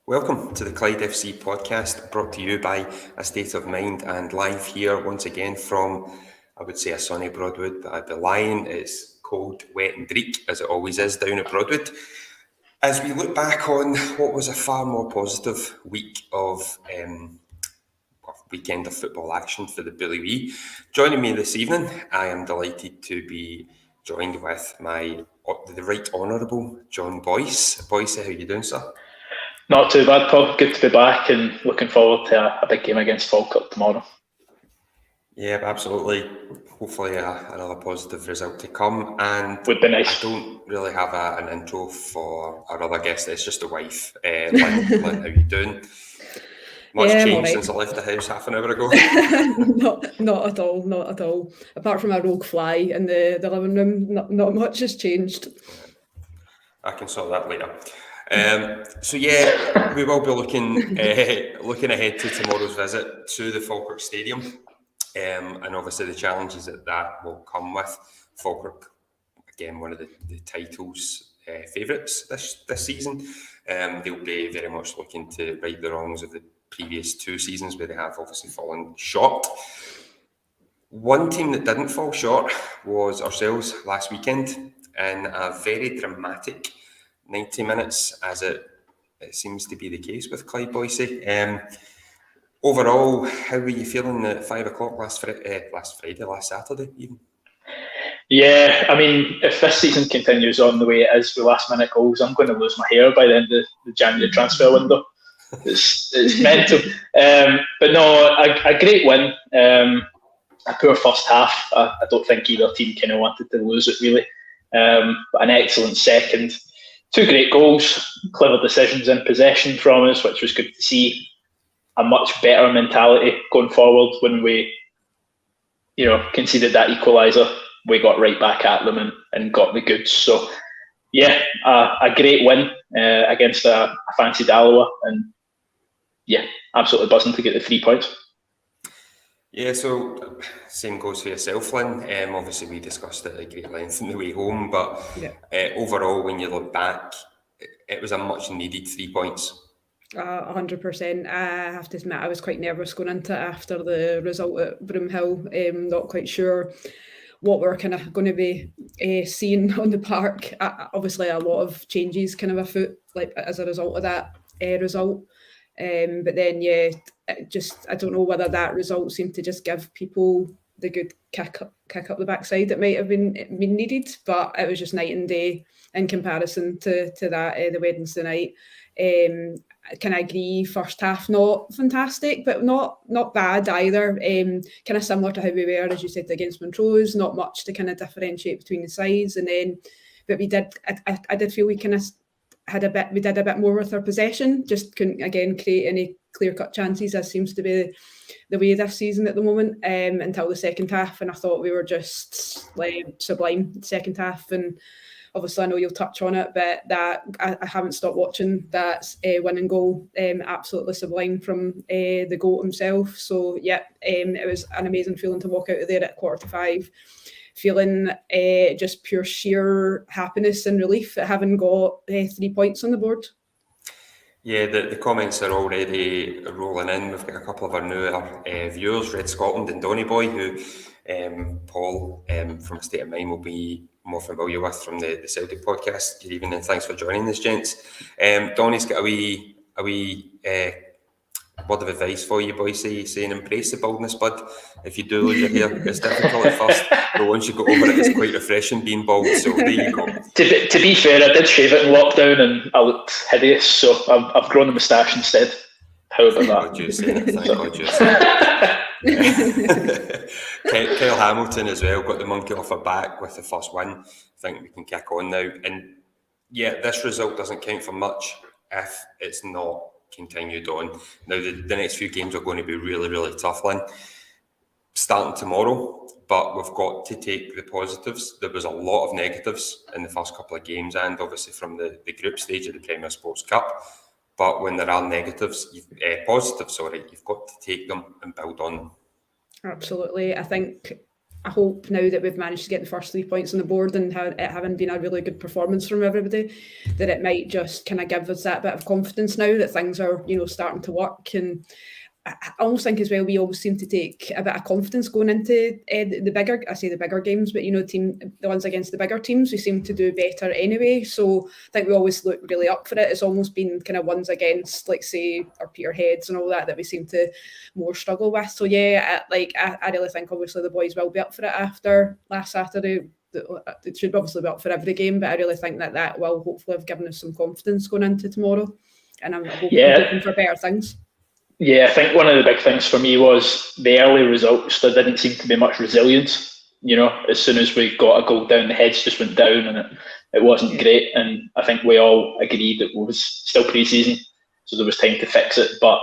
Welcome to the Clyde FC Podcast, brought to you by A State of Mind, and live here once again from, I would say, a sunny Broadwood, but at the Lion it's cold, wet and dreek, as it always is down at Broadwood. As we look back on what was a far more positive week of weekend of football action for the Billy Wee, joining me this evening, I am delighted to be joined with the Right Honourable John Boyce. Boyce, how are you doing, sir? Not too bad, Paul. Good to be back and looking forward to a big game against Falkirk tomorrow. Yeah, absolutely. Hopefully another positive result to come. And would be nice. I don't really have an intro for our other guest. It's just a wife. Lynn, how you doing? Much changed since I left the house half an hour ago? Not at all. Apart from a rogue fly in the living room, not much has changed. I can sort that later. So yeah, we will be looking ahead to tomorrow's visit to the Falkirk Stadium, and obviously the challenges that will come with. Falkirk, again, one of the title's favourites this season. They'll be very much looking to right the wrongs of the previous two seasons where they have obviously fallen short. One team that didn't fall short was ourselves last weekend in a very dramatic 90 minutes, as it seems to be the case with Clyde Boyce. Overall, how were you feeling at 5 o'clock last Saturday even? Yeah, I mean, if this season continues on the way it is with last minute goals, I'm going to lose my hair by the end of the January transfer window. It's mental. But no, a great win. A poor first half. I don't think either team kind of wanted to lose it really. But an excellent second. Two great goals, clever decisions in possession from us, which was good to see. A much better mentality going forward when we, conceded that equaliser. We got right back at them and got the goods. So, yeah, a great win against a fancy Dalawa, and yeah, absolutely buzzing to get the 3 points. Yeah, so same goes for yourself, Lynn. Obviously, we discussed it at great length on the way home, but overall, when you look back, it was a much needed 3 points. 100%. I have to admit, I was quite nervous going into it after the result at Broomhill. Not quite sure what we're kind of going to be seeing on the park. Obviously, a lot of changes kind of afoot, like as a result of that result. But then, I don't know whether that result seemed to just give people the good kick up the backside that might have been needed, but it was just night and day in comparison to that the Wednesday night. Can I agree? First half not fantastic, but not bad either. Kind of similar to how we were, as you said, against Montrose. Not much to kind of differentiate between the sides, but we did. I did feel we kind of we did a bit more with our possession. Just couldn't again create any clear-cut chances, as seems to be the way this season at the moment, until the second half, and I thought we were just like sublime second half. And obviously I know you'll touch on it, but that I haven't stopped watching that winning goal. Absolutely sublime from the GOAT himself. So yeah, it was an amazing feeling to walk out of there at 4:45 feeling just pure sheer happiness and relief at having got 3 points on the board. Yeah, the comments are already rolling in. We've got a couple of our newer viewers, Red Scotland and Donny Boy, who Paul from State of Mind will be more familiar with from the Celtic podcast. Good evening and thanks for joining us, gents. Donny's got a wee word of advice for you, boys. Saying embrace the baldness, bud. If you do lose your hair, it's difficult at first, but once you go over it, it's quite refreshing being bald. So there you go. To be fair, I did shave it in lockdown and I looked hideous, so I've grown a moustache instead. How about that? Thank God you're saying. Kyle Hamilton as well got the monkey off her back with the first win. I think we can kick on now. And yeah, this result doesn't count for much if it's not continued on. Now the next few games are going to be really, really tough, Lynn. Starting tomorrow, but we've got to take the positives. There was a lot of negatives in the first couple of games and obviously from the group stage of the Premier Sports Cup. But when there are positives, you've got to take them and build on them. Absolutely. I think I hope now that we've managed to get the first 3 points on the board and it having been a really good performance from everybody, that it might just kind of give us that bit of confidence now that things are, starting to work. And I almost think as well, we always seem to take a bit of confidence going into the bigger games, but the ones against the bigger teams, we seem to do better anyway. So I think we always look really up for it. It's almost been kind of ones against, like, say, our peterheads and all that we seem to more struggle with. So yeah, I really think obviously the boys will be up for it after last Saturday. It should obviously be up for every game, but I really think that will hopefully have given us some confidence going into tomorrow. And I'm hoping for better things. Yeah, I think one of the big things for me was the early results. There didn't seem to be much resilience. As soon as we got a goal down, the heads just went down, and it wasn't great. And I think we all agreed it was still pre-season, so there was time to fix it. But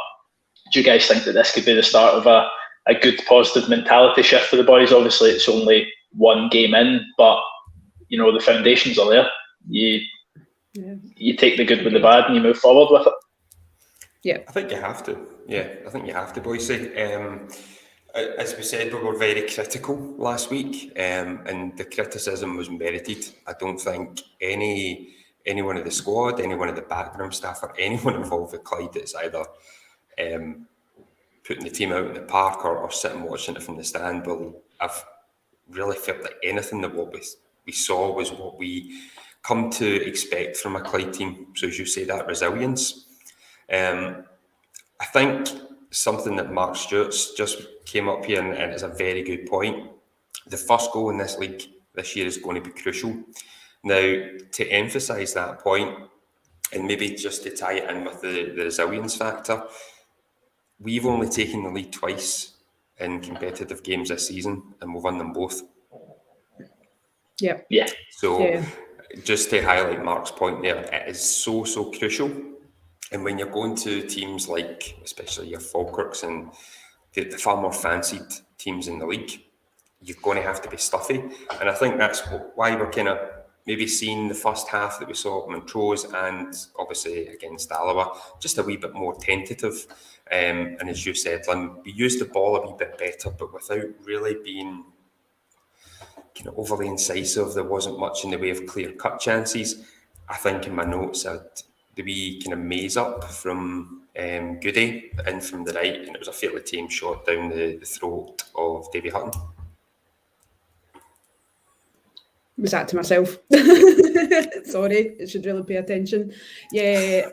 do you guys think that this could be the start of a good positive mentality shift for the boys? Obviously, it's only one game in, but the foundations are there. You take the good with the bad and you move forward with it. Yeah, I think you have to. Yeah, I think you have to, Boise. As we said, we were very critical last week, and the criticism was merited. I don't think anyone of the squad, anyone of the backroom staff, or anyone involved with Clyde that's either putting the team out in the park or sitting watching it from the stand, will have really felt like anything that what we saw was what we come to expect from a Clyde team. So as you say, that resilience. I think something that Mark Stewart's just came up here, and it's a very good point. The first goal in this league this year is going to be crucial. Now, to emphasise that point, and maybe just to tie it in with the resilience factor, we've only taken the lead twice in competitive games this season, and we've won them both. Yeah. So, just to highlight Mark's point there, it is so crucial. And when you're going to teams like, especially your Falkirks and the far more fancied teams in the league, you're going to have to be stuffy. And I think that's why we're kind of maybe seeing the first half that we saw at Montrose and obviously against Alloa, just a wee bit more tentative. And as you said, Lynn, we used the ball a wee bit better, but without really being kind of overly incisive. There wasn't much in the way of clear-cut chances. I think in my notes I had the wee kind of maze up from Goody in from the right, and it was a fairly tame shot down the throat of Davy Hutton. Was that to myself? Sorry, I should really pay attention. Yeah,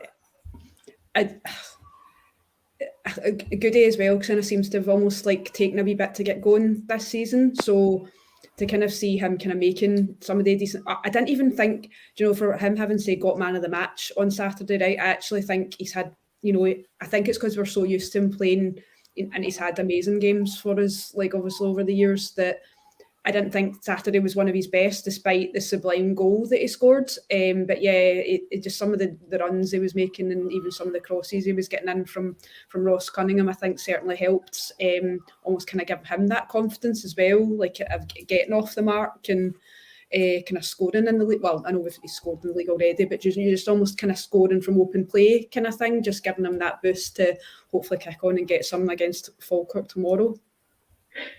Goody as well kind of seems to have almost like taken a wee bit to get going this season. So to kind of see him kind of making some of the decent... I didn't even think, for him having, say, got man of the match on Saturday, right, I actually think he's had, I think it's because we're so used to him playing, and he's had amazing games for us, like, obviously, over the years, that I didn't think Saturday was one of his best, despite the sublime goal that he scored. But yeah, it just some of the runs he was making, and even some of the crosses he was getting in from Ross Cunningham, I think certainly helped almost kind of give him that confidence as well, like of getting off the mark and kind of scoring in the league. Well, I know he scored in the league already, but you just almost kind of scoring from open play kind of thing, just giving him that boost to hopefully kick on and get some against Falkirk tomorrow.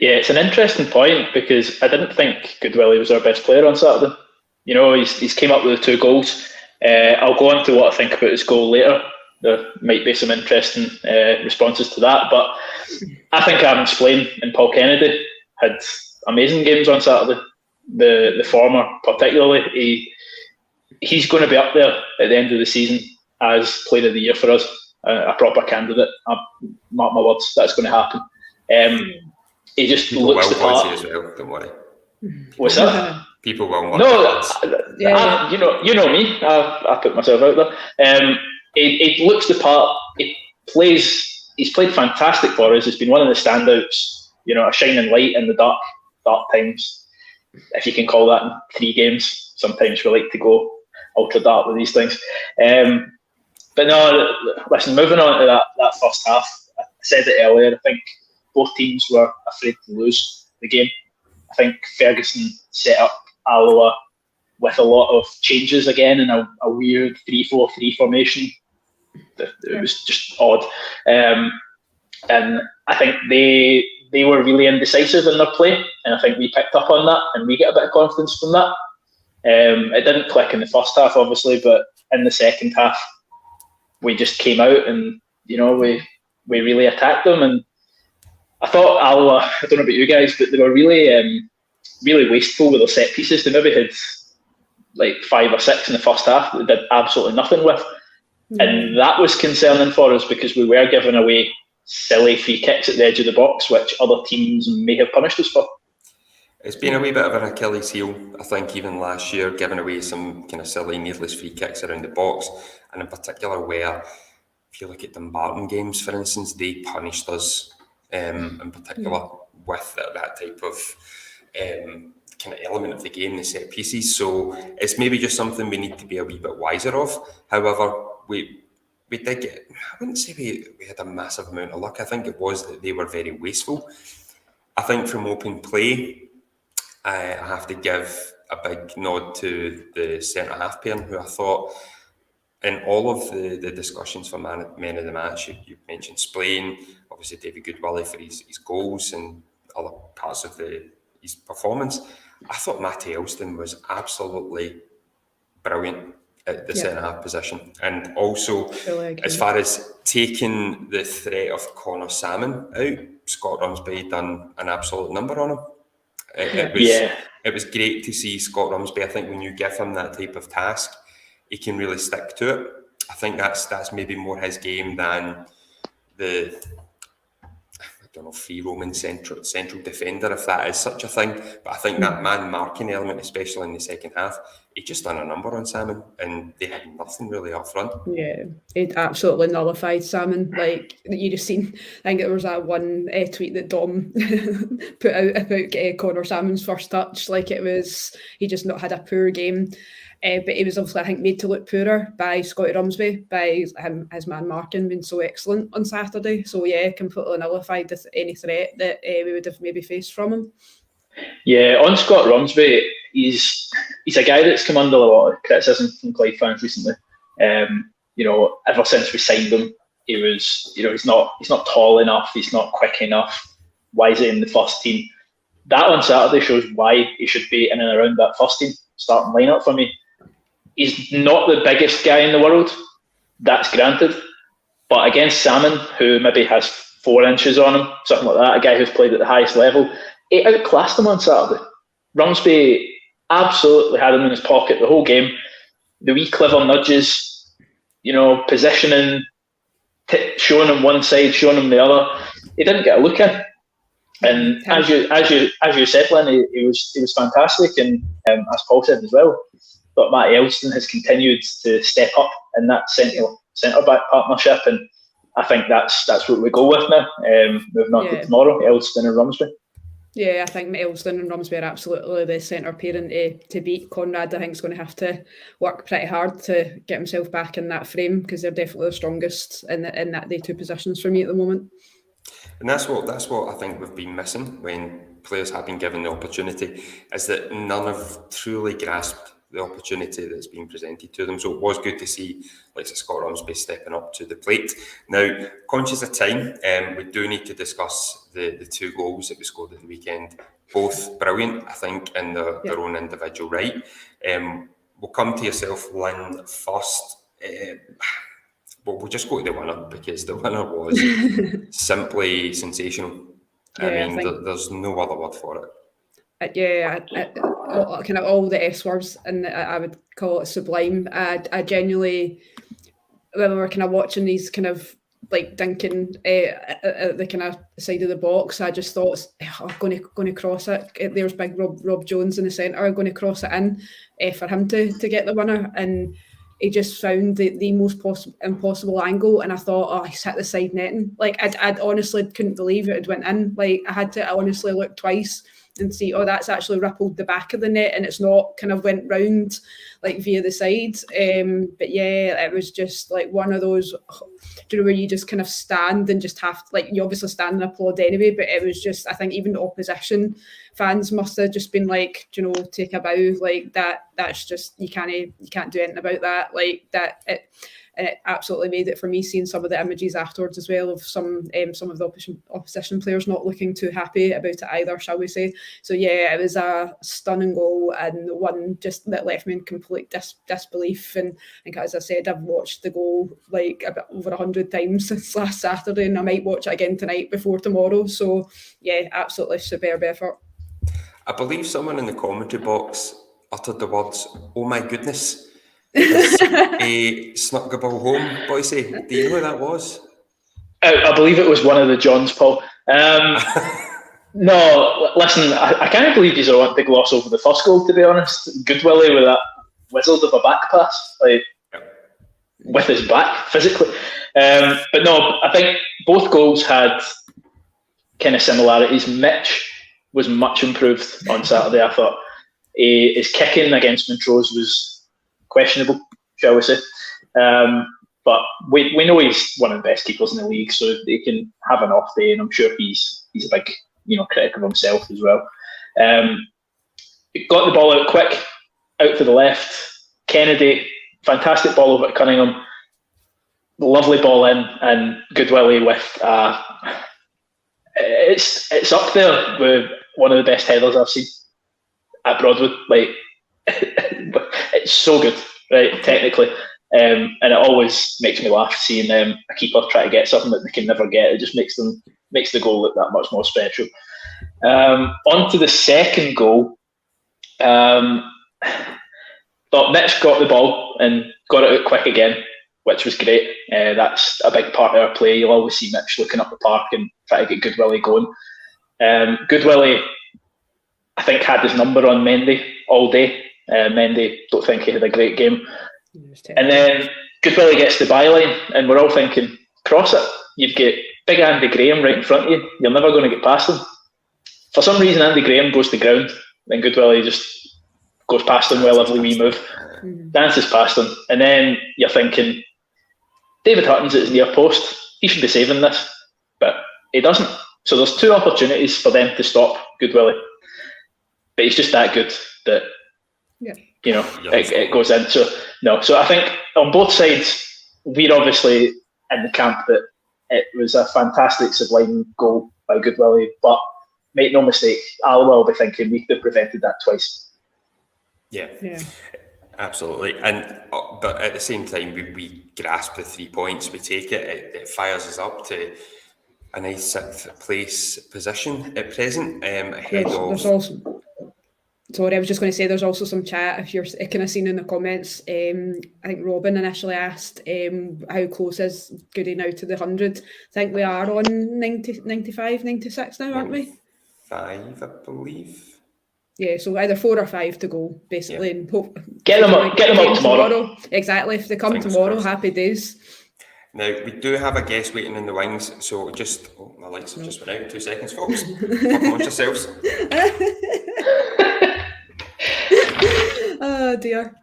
Yeah, it's an interesting point because I didn't think Goodwillie was our best player on Saturday. He's came up with the 2 goals. I'll go on to what I think about his goal later. There might be some interesting responses to that, but I think Aaron Splain and Paul Kennedy had amazing games on Saturday. The former particularly, he's going to be up there at the end of the season as player of the year for us, a proper candidate. Mark my words, that's going to happen. He just People looks the part. As well, don't worry. What's that? People will want No, you know me. I put myself out there. He looks the part. He's played fantastic for us. He's been one of the standouts. A shining light in the dark times, if you can call that, in 3 games. Sometimes we like to go ultra dark with these things. But no, listen. Moving on to that first half, I said it earlier. I think both teams were afraid to lose the game. I think Ferguson set up Alloa with a lot of changes again in a weird 3-4-3 formation. It was just odd. And I think they they were really indecisive in their play, and I think we picked up on that, and we get a bit of confidence from that. It didn't click in the first half, obviously, but in the second half, we just came out and, you know, we really attacked them. And I thought, I don't know about you guys, but they were really wasteful with their set pieces. They maybe had like 5 or 6 in the first half that they did absolutely nothing with. And that was concerning for us because we were giving away silly free kicks at the edge of the box, which other teams may have punished us for. It's been a wee bit of an Achilles heel, I think, even last year, giving away some kind of silly, needless free kicks around the box. And in particular, where, if you look at Dumbarton games, for instance, they punished us in particular with that type of kind of element of the game, the set pieces. So it's maybe just something we need to be a wee bit wiser of. However, we did get, I wouldn't say we had a massive amount of luck. I think it was that they were very wasteful. I think from open play, I have to give a big nod to the centre-half pair, who I thought, in all of the discussions for men of the match, you mentioned Splain, obviously David Goodwillie for his goals and other parts of his performance. I thought Matty Elston was absolutely brilliant at the centre-half position. And also, as far as taking the threat of Connor Salmon out, Scott Rumsby done an absolute number on him. It was great to see Scott Rumsby. I think when you give him that type of task, he can really stick to it. I think that's maybe more his game than the, I don't know, free roaming central defender, if that is such a thing. But I think that man marking element, especially in the second half, he just done a number on Salmon, and they had nothing really up front. Yeah, it absolutely nullified Salmon. Like, you just seen, I think there was that one tweet that Dom put out about Connor Salmon's first touch. Like, it was, he just not had a poor game. But he was obviously, I think, made to look poorer by Scotty Rumsby, by his man marking being so excellent on Saturday. So yeah, completely nullified any threat that we would have maybe faced from him. Yeah, on Scott Rumsby, he's a guy that's come under a lot of criticism from Clyde fans recently. You know, ever since we signed him, he was, you know, he's not tall enough, he's not quick enough. Why is he in the first team? That on Saturday shows why he should be in and around that first team starting lineup for me. He's not the biggest guy in the world, that's granted. But against Salmon, who maybe has 4 inches on him, something like that, a guy who's played at the highest level, he outclassed him on Saturday. Rumsby absolutely had him in his pocket the whole game. The wee clever nudges, you know, positioning, showing him one side, showing him the other. He didn't get a look in. And as you said, Lynn, he was fantastic, and as Paul said as well. But Matty Elston has continued to step up in that centre back partnership, and I think that's what we go with now. Moving on to tomorrow, Elston and Rumsby. Yeah, I think Elston and Rumsby are absolutely the centre pairing to beat. Conrad, I think, is going to have to work pretty hard to get himself back in that frame, because they're definitely the strongest in they 2 positions for me at the moment. And that's what I think we've been missing when players have been given the opportunity, is that none have truly grasped the opportunity that's been presented to them. So it was good to see, like Scott Rumsby, stepping up to the plate. Now, conscious of time, we do need to discuss the 2 goals that we scored at the weekend. Both brilliant, I think, in their own individual right. We'll come to yourself, Lynn, first. We'll just go to the winner, because the winner was simply sensational. I mean, there's no other word for it. Kind of all the S words, and I would call it sublime. I genuinely, when we were kind of watching these kind of like dinking at the kind of side of the box, I just thought, going to cross it. There's big Rob Jones in the centre, going to cross it in for him to get the winner, and he just found the most impossible angle, and I thought, he's hit the side netting. Like, I honestly couldn't believe it had went in. Like, I had to honestly look twice and see, that's actually rippled the back of the net, and it's not kind of went round like via the side. But yeah, it was just like one of those, where you just kind of stand and just have to, like, you obviously stand and applaud anyway, but it was just, I think even the opposition fans must have just been like, take a bow, like that's just, you can't do anything about that. Like that, and it absolutely made it for me, seeing some of the images afterwards as well of some of the opposition players not looking too happy about it either, shall we say. So yeah, it was a stunning goal, and one just that left me in complete disbelief. And I think, as I said, I've watched the goal like a bit over 100 times since last Saturday, and I might watch it again tonight before tomorrow. So yeah, absolutely superb effort. I believe someone in the commentary box uttered the words, "Oh my goodness." A snuck the ball home, Boise. Do you know who that was? I believe it was one of the Johns, Paul. No, listen, I can't believe you want to gloss over the first goal, to be honest. Goodwillie with that wizard of a back pass, like with his back, physically. But no, I think both goals had kind of similarities. Mitch was much improved on Saturday, I thought. His kicking against Montrose was questionable, shall we say. But we know he's one of the best keepers in the league, so he can have an off day, and I'm sure he's a big critic of himself as well. He got the ball out quick, out to the left. Kennedy, fantastic ball over to Cunningham. Lovely ball in, and Goodwillie with it's up there with one of the best headers I've seen at Broadwood. Like, it's so good, right, technically. And it always makes me laugh seeing a keeper try to get something that they can never get. It just makes the goal look that much more special. On to the second goal. Thought Mitch got the ball and got it out quick again, which was great. That's a big part of our play. You'll always see Mitch looking up the park and try to get Goodwillie going. Goodwillie, I think, had his number on Mendy all day. Mendy, don't think he had a great game. And then Goodwillie gets the byline, and we're all thinking, cross it. You've got big Andy Graham right in front of you. You're never going to get past him. For some reason, Andy Graham goes to ground, then Goodwillie just goes past him with a lovely wee move, dances past him, and then you're thinking, David Hutton's at his near post. He should be saving this, but he doesn't. So there's two opportunities for them to stop Goodwillie, but he's just that good that it goes in. So I think on both sides, we're obviously in the camp that it was a fantastic, sublime goal by Goodwillie, but make no mistake, I'll well be thinking we could have prevented that twice. Yeah. Absolutely. But at the same time, we grasp the 3 points, we take it, it fires us up to a nice 6th place position at present. Ahead of... Sorry, I was just going to say there's also some chat, if you're kind of seen in the comments. I think Robin initially asked how close is Goody now to the 100. I think we are on 90, 95, 96 now, aren't we? 5, I believe. Yeah, so either 4 or 5 to go, basically. And hope get them up tomorrow. Exactly, if they come tomorrow, happy days. Now, we do have a guest waiting in the wings, so my lights have just went out. 2 seconds, folks. Welcome on yourselves. Oh dear.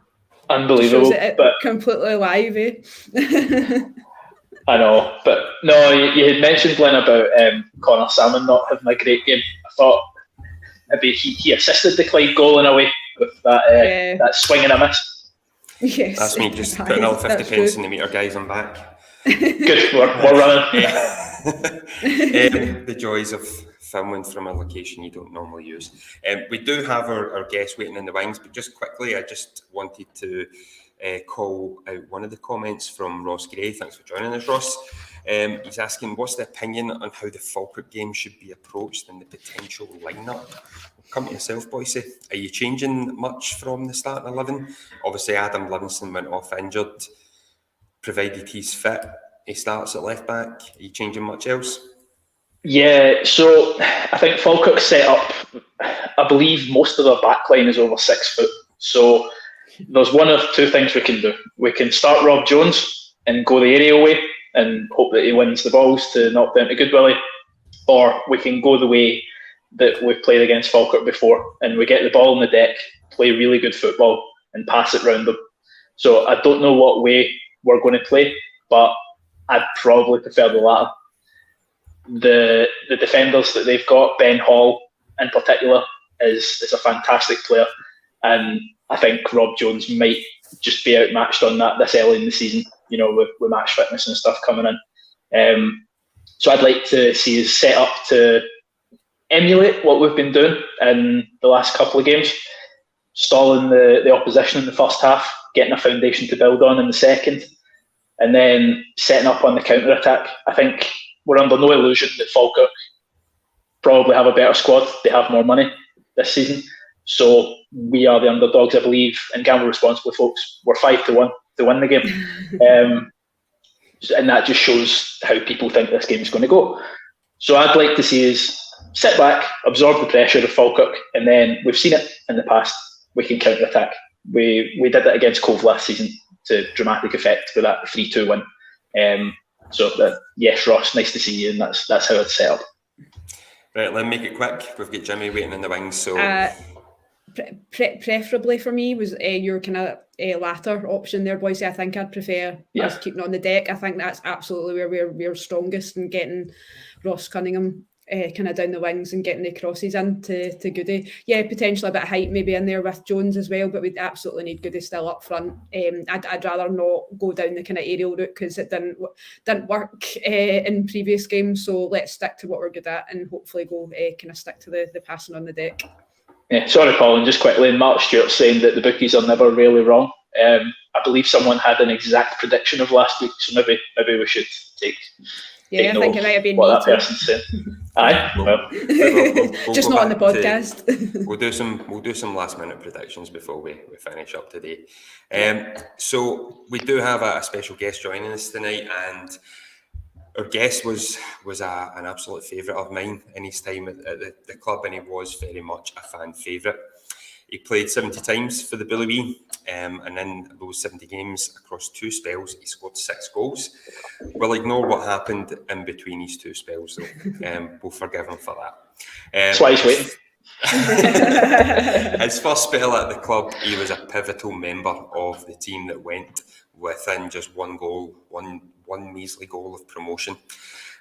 Unbelievable. But completely live, eh? I know, but no, you had mentioned, Glenn, about Connor Salmon not having a great game. I thought maybe he assisted the Clyde goal in a way with that swing and a miss. Yes. That's me just putting all 50 pence in the meter, guys. I'm back. Good, we're running. The joys of filming from a location you don't normally use. We do have our guest waiting in the wings, but just quickly, I just wanted to call out one of the comments from Ross Gray. Thanks for joining us, Ross. He's asking, what's the opinion on how the Falkirk game should be approached and the potential lineup? Come to yourself, Boise. Are you changing much from the starting 11? Obviously, Adam Livingston went off injured. Provided he's fit, he starts at left back. Are you changing much else? Yeah, so I think Falkirk set up, I believe most of their backline is over 6 foot. So there's one of two things we can do. We can start Rob Jones and go the aerial way and hope that he wins the balls to knock down to Goodwillie, or we can go the way that we've played against Falkirk before and we get the ball on the deck, play really good football and pass it round them. So I don't know what way we're going to play, but I'd probably prefer the latter. The defenders that they've got, Ben Hall in particular, is a fantastic player, and I think Rob Jones might just be outmatched on that this early in the season. with match fitness and stuff coming in. So I'd like to see us set up to emulate what we've been doing in the last couple of games, stalling the opposition in the first half, getting a foundation to build on in the second, and then setting up on the counter-attack. I think we're under no illusion that Falkirk probably have a better squad. They have more money this season. So we are the underdogs, I believe, and gamble responsibly, folks. We're 5-1 to win the game. And that just shows how people think this game is going to go. So I'd like to see us sit back, absorb the pressure of Falkirk, and then we've seen it in the past. We can counter-attack. We did that against Cove last season to dramatic effect with that 3-2 win. Yes, Ross, nice to see you, and that's how it's set up. Right, let me make it quick. We've got Jimmy waiting in the wings, so... preferably for me was your kind of latter option there, Boise. I think I'd prefer us keeping on the deck. I think that's absolutely where we're strongest, and getting Ross Cunningham kind of down the wings and getting the crosses in to Goody. Yeah, potentially a bit of height maybe in there with Jones as well, but we'd absolutely need Goody still up front. I'd rather not go down the kind of aerial route because it didn't work in previous games. So let's stick to what we're good at and hopefully go kind of stick to the passing on the deck. Yeah, sorry, Colin, just quickly, Mark Stewart saying that the bookies are never really wrong. I believe someone had an exact prediction of last week, so maybe we should take I think it might have been what that me person said. Aye, we'll just not on the podcast. We'll do some last minute predictions before we finish up today. So we do have a special guest joining us tonight, and our guest was an absolute favourite of mine in his time at the club, and he was very much a fan favourite. He played 70 times for the Bully, and in those 70 games, across 2 spells, he scored 6 goals. We'll ignore what happened in between these 2 spells, though. We'll forgive him for that. That's why he's waiting. His first spell at the club, he was a pivotal member of the team that went within just one measly goal of promotion.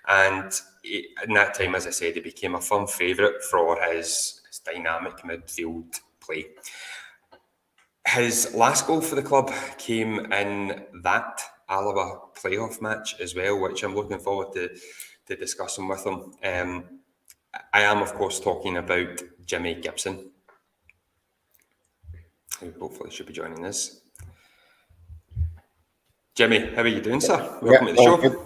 And in that time, as I said, he became a firm favourite for his dynamic midfield play. His last goal for the club came in that Alaba playoff match as well, which I'm looking forward to discussing with him. I am, of course, talking about Jimmy Gibson, who hopefully should be joining us. Jimmy, how are you doing, sir? Welcome to the show. Good.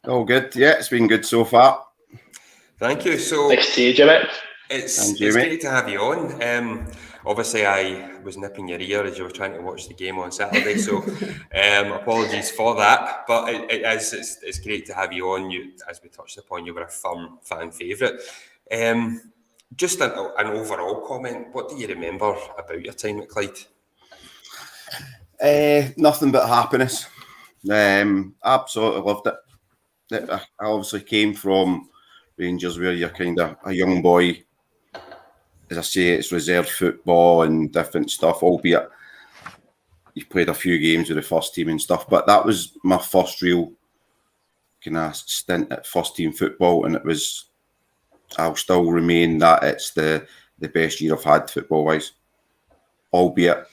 All good. Yeah, it's been good so far. Thank you. So, nice to see you, Jimmy. It's great to have you on. Obviously, I was nipping your ear as you were trying to watch the game on Saturday, so apologies for that. But it's great to have you on. As we touched upon, you were a firm fan favourite. Just an overall comment. What do you remember about your time at Clyde? Nothing but happiness. Absolutely loved it. I obviously came from Rangers, where you're kind of a young boy. As I say, it's reserve football and different stuff, albeit you played a few games with the first team and stuff, but that was my first real kind of stint at first team football, and I'll still remain that it's the best year I've had football-wise, albeit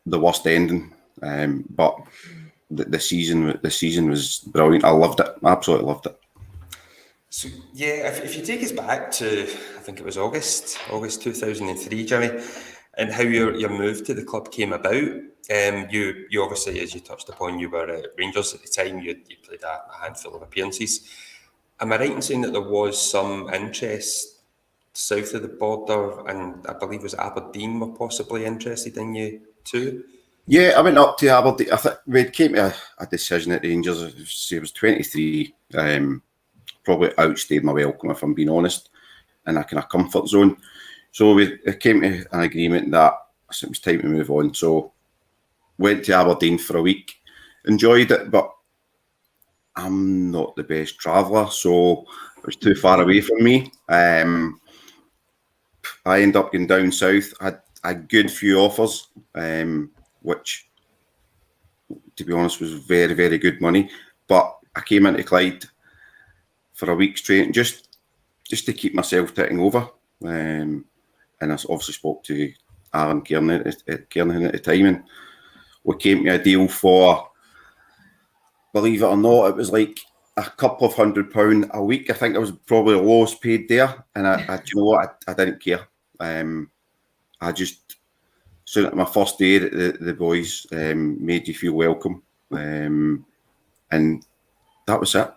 the worst ending, but the season was brilliant. I loved it, absolutely loved it. So yeah, if you take us back to, I think it was August 2003, Jimmy, and how your move to the club came about. You obviously, as you touched upon, you were at Rangers at the time. You played a handful of appearances. Am I right in saying that there was some interest south of the border, and I believe it was Aberdeen were possibly interested in you too? Yeah, I went up to Aberdeen. I think we came to a decision at Rangers. It was 23. Probably outstayed my welcome, if I'm being honest, in a kind of comfort zone. So we came to an agreement that it was time to move on. So went to Aberdeen for a week, enjoyed it, but I'm not the best traveller, so it was too far away from me. I ended up going down south. I had a good few offers, which, to be honest, was very, very good money. But I came into Clyde for a week straight, just to keep myself ticking over. And I obviously spoke to Aaron Kiernan at the time, and we came to a deal for believe it or not, it was like a couple of £100 a week. I think I was probably the lowest paid there, and I do you know what? I didn't care. I just, so my first day, the boys made you feel welcome, and that was it.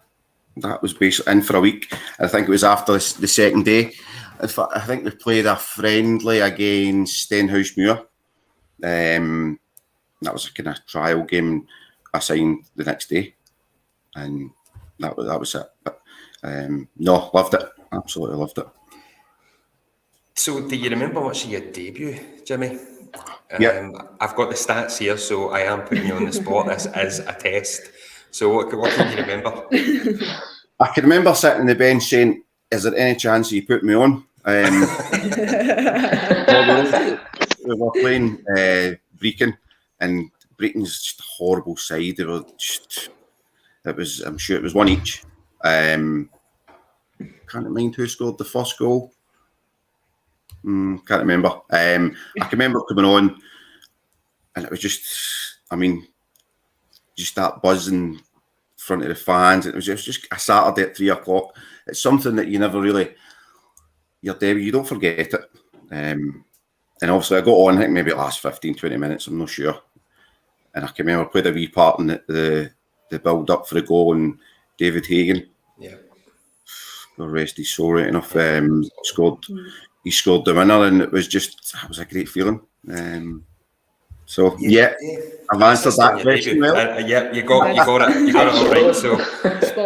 That was basically in for a week. I think it was after the second day. I think we played a friendly against Stenhousemuir. That was a kind of trial game. I signed the next day, and that was it. But no, loved it. Absolutely loved it. So, do you remember what's your debut, Jimmy? Yeah. I've got the stats here, so I am putting you on the spot. This is a test. So, what can you remember? I can remember sitting on the bench saying, "Is there any chance you put me on?" We were playing Brecon, and Brecon's just a horrible side. They were just, I'm sure it was one each. Can't mind who scored the first goal. Can't remember. I can remember coming on, and it was just that buzz in front of the fans. It was just a Saturday at 3:00. It's something that you never really, your debut, you don't forget it. And obviously I got on, I think maybe it last 15-20 minutes, I'm not sure. And I can remember I played a wee part in the build up for the goal, and David Hagan, God rest his soul, right enough, scored. He scored the winner, and it was a great feeling. So I've answered that question well. You got it all right. So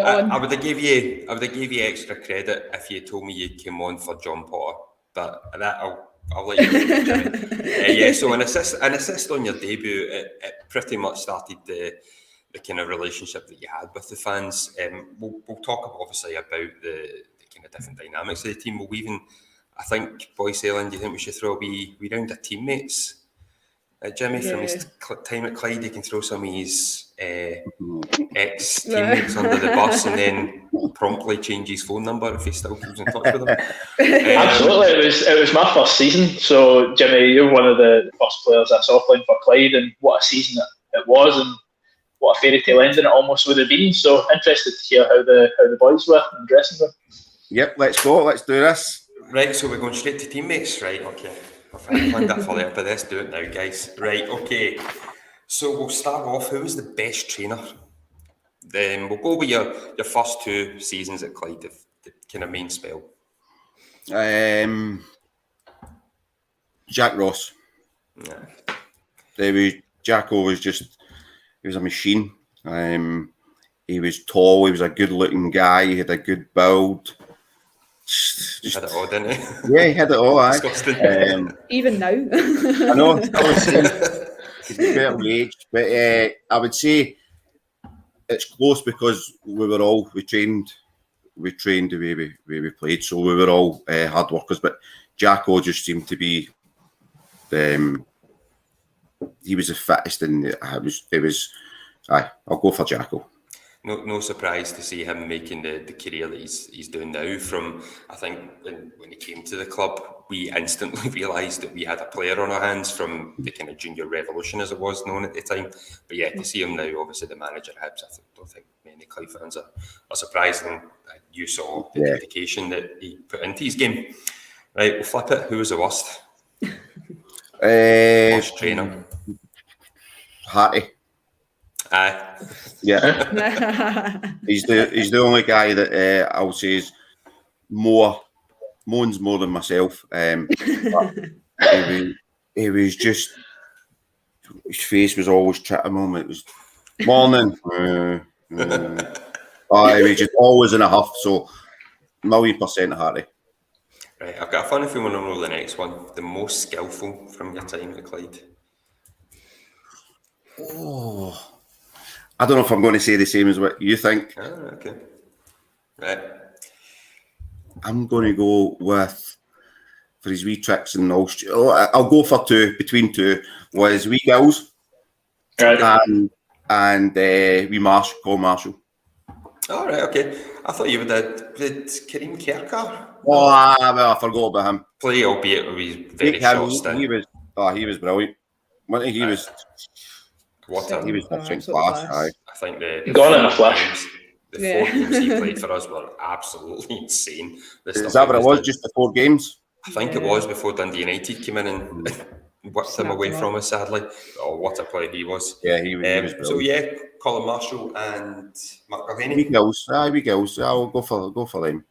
I would have gave you extra credit if you told me you came on for John Potter, but that I'll let you know, Jimmy. So an assist on your debut, it pretty much started the kind of relationship that you had with the fans. We'll talk obviously about the kind of different dynamics of the team. We'll even, I think, Boyce Ellen, do you think we should throw a wee round of teammates? Jimmy, from his time at Clyde, he can throw some of his ex-teammates under the bus and then promptly change his phone number if he still keeps in touch with them. Absolutely, it was my first season. So, Jimmy, you're one of the first players I saw playing for Clyde, and what a season it was, and what a fairy tale ending it almost would have been. So, interested to hear how the boys were in the dressing room. Yep, let's go. Let's do this. Right, so we're going straight to teammates, right? Okay. I planned that for later, but let's do it now, guys. Right, okay. So we'll start off. Who was the best trainer? Then we'll go with your first 2 seasons at Clyde, the kind of main spell. Jack Ross. Yeah. Jacko was he was a machine. He was tall. He was a good-looking guy. He had a good build. Just had it all, didn't he? Yeah, he had it all. Disgusting. Even now. I know. He's fairly aged, but I would say it's close because we trained the way we played, so we were all hard workers. But Jacko just seemed to be he was the fittest, and it was. I'll go for Jacko. No surprise to see him making the career that he's doing now. From, I think, when he came to the club, we instantly realised that we had a player on our hands from the kind of junior revolution, as it was known at the time. But yeah, to see him now, obviously the manager of Hibs, I don't think many Clyde fans are surprised. And you saw the dedication that he put into his game. Right, we'll flip it. Who was the worst? Worst trainer? Hattie. Yeah, he's the only guy that I would say is moans more than myself. He was just, his face was always chatting him. It was morning. He was just always in a huff. So 1,000,000% Harry. Right, I've got a funny feeling I'll know the next one. The most skillful from your time at Clyde. Oh, I don't know if I'm going to say the same as what you think. Okay. Right. I'm going to go with, for his wee tricks and all. I'll go for 2. Between 2 was wee girls and wee Cole Marshall. All right. Okay. I thought you would have did Kareem Kerkar. Oh, well, I forgot about him. Play, albeit with very short stint. He was brilliant. He was He was different class. I think the gone in a flash. The 4 games he played for us were absolutely insane. Is that what it was? Just the 4 games? I think it was before Dundee United came in and whipped him away from us, sadly. Oh, what a player he was. Yeah, he was so yeah, Colin Marshall and Mark Gilhenny. We girls. I'll go for them.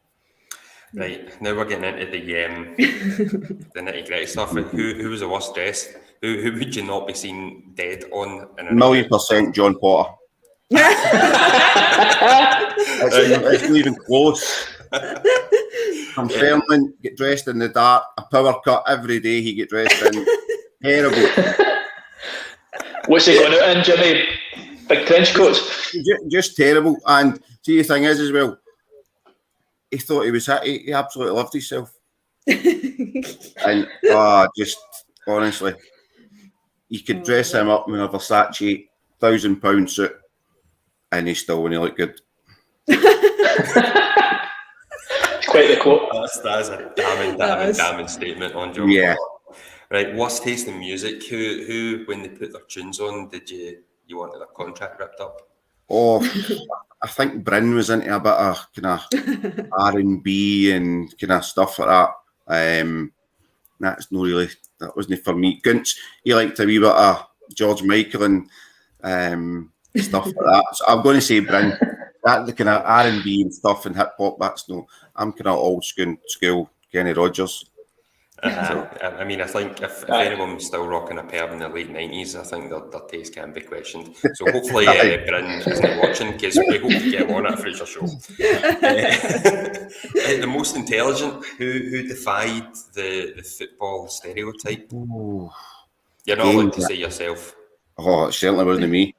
Right, now we're getting into the nitty-gritty stuff. Who was the worst dressed? Who would you not be seen dead on? In a 1,000,000% John Potter. It's not even close. From Fairland, get dressed in the dark, a power cut every day he get dressed in. Terrible. What's he going out in, Jimmy? Big trench coats? Just terrible. And see, the thing is as well, he thought he was he absolutely loved himself. And just honestly, you could dress him up in a Versace £1,000 suit and he still wouldn't look good. Quite the quote. That is a damning statement on John. Yeah. Right, worst taste in music. Who when they put their tunes on, did you wanted their contract ripped up? Oh, I think Bryn was into a bit of kind of R&B and kind of stuff like that. That's not really, that wasn't for me. Gunts, he liked a wee bit of George Michael and stuff like that. So I'm going to say Bryn. That the kind of R&B and stuff and hip hop. That's no. I'm kind of old school Kenny Rogers. I mean, I think if anyone was still rocking a perm in the late 90s, I think their taste can be questioned. So hopefully Bryn isn't watching, because we hope to get him on at a future show. The most intelligent, who defied the football stereotype? Ooh. You're not allowed to say yourself. Oh, it certainly wasn't me.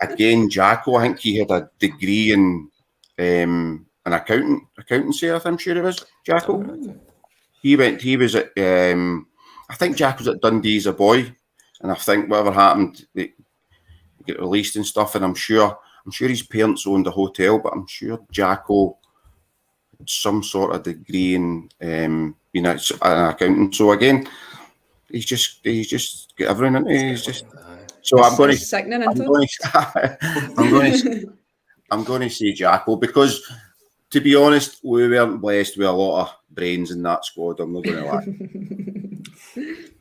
Again, Jacko, I think he had a degree in an accountancy, I'm sure it was, Jacko. He was at, I think Jack was at Dundee as a boy, and I think whatever happened, he got released and stuff, and I'm sure his parents owned a hotel, but I'm sure Jacko had some sort of degree in an accountant. So again, he's just got everything, isn't he? He's just... So I'm going to say Jacko, because to be honest, we weren't blessed with a lot of brains in that squad. I'm not going to lie.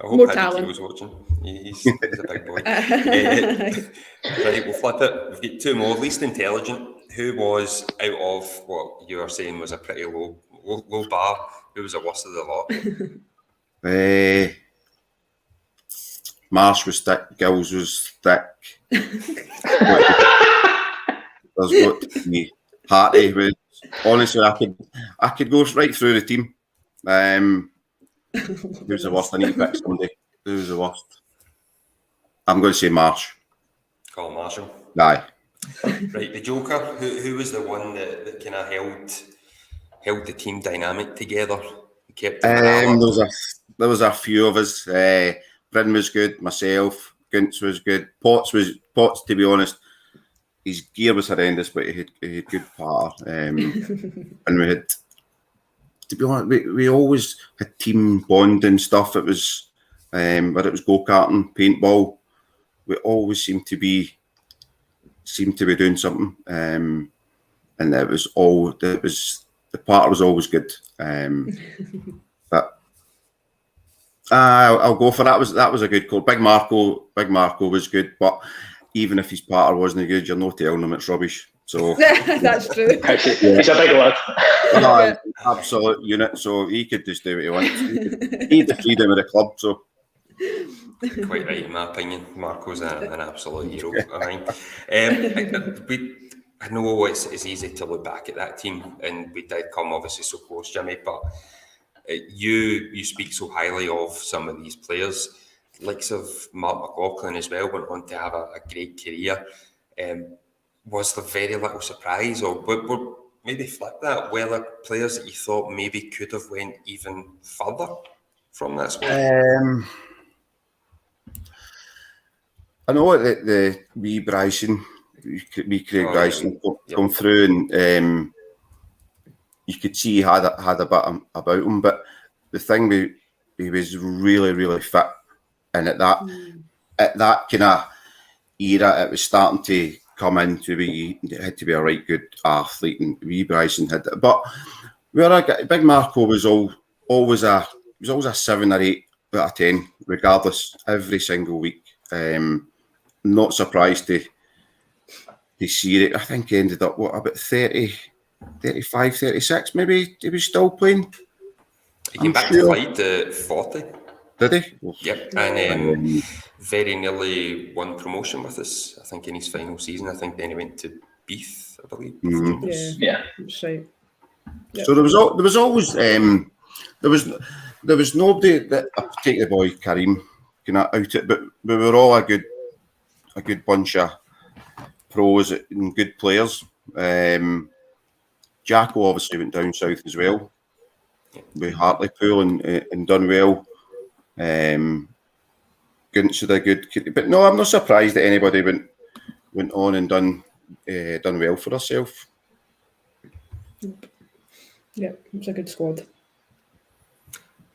I hope Paddy was watching. He's a big boy. Right, we'll flip it. We've got 2 more. Least intelligent. Who was, out of what you were saying was a pretty low bar, who was the worst of the lot? Marsh was thick, Gills was thick. There's got to be Harty. Honestly, I could go right through the team. Who's the worst? I need to pick somebody. Who's the worst? I'm going to say Marsh. Colin Marshall. Aye. Right, the Joker. Who was the one that kind of held the team dynamic together? Kept there was a few of us. Bryn was good, myself, Gunts was good, Potts, to be honest, his gear was horrendous, but he had good power. And we had, to be honest, we always had team bond and stuff. It was, whether it was go-karting, paintball, we always seemed to be doing something. And the part was always good. But I'll go for that. That was a good call. Big Marco was good, but even if his partner wasn't good, you're not telling him it's rubbish. So that's true. He's a big lad. Absolute unit. So he could just do what he wants. He had the freedom of the club. So quite right, in my opinion. Marco's an absolute hero. I know it's easy to look back at that team, and we did come obviously so close, Jimmy, but you speak so highly of some of these players, likes of Mark McLaughlin as well, went on to have a great career. Was there very little surprise, or maybe flip that, were there players that you thought maybe could have went even further from that squad? I know that the wee Bryson, Craig Bryson come through, and you could see he had a bit about him, but the thing he was really, really fit, and at that, at that kind of era, it was starting to come into you had to be a right good athlete, and we Bryson had that. But Big Marco was always a 7 or 8 out of 10, regardless, every single week. Not surprised to see it. I think he ended up about 30, 35, 36 maybe. He was still playing. He came back to Clyde at 40. Did he? Yep, and very nearly won promotion with us. I think in his final season. I think then he went to Beath, I believe. Yeah. That's right. Yep. So there was always there was nobody that I take the boy Kareem kind of out it, but we were all a good bunch of pros and good players. Jacko obviously went down south as well with Hartlepool and done well. Guntz had a good, but no, I'm not surprised that anybody went on and done well for herself. Yeah, it's a good squad.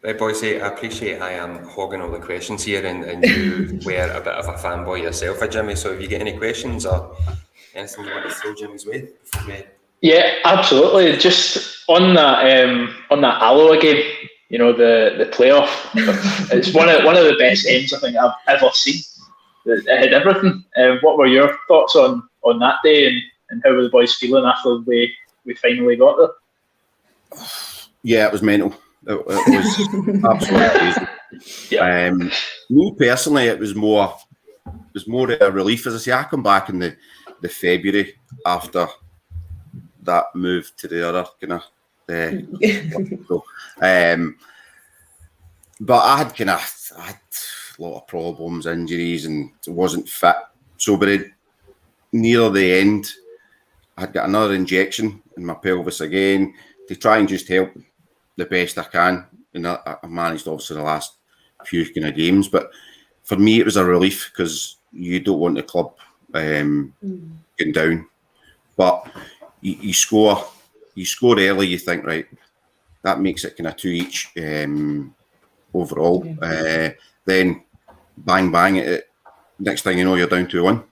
Right, boys, I appreciate I am hogging all the questions here, and you were a bit of a fanboy yourself, Jimmy. So, if you get any questions or anything you want to throw Jimmy's way before we... Yeah, absolutely. Just on that Alloa game, you know, the playoff. It's one of the best games I think I've ever seen. It had everything. What were your thoughts on that day, and how were the boys feeling after we finally got there? Yeah, it was mental. It was absolutely crazy. Yeah. Me personally, it was more a relief. As I say, I come back in the February after that move to the other kind of. But I had a lot of problems, injuries, and wasn't fit. So, but near the end, I'd got another injection in my pelvis again to try and just help the best I can. And I managed obviously the last few kind of games, but for me it was a relief because you don't want the club getting down. But you score early, you think, right, that makes it kind of 2 each overall. Then bang it. Next thing you know, you're down 2-1.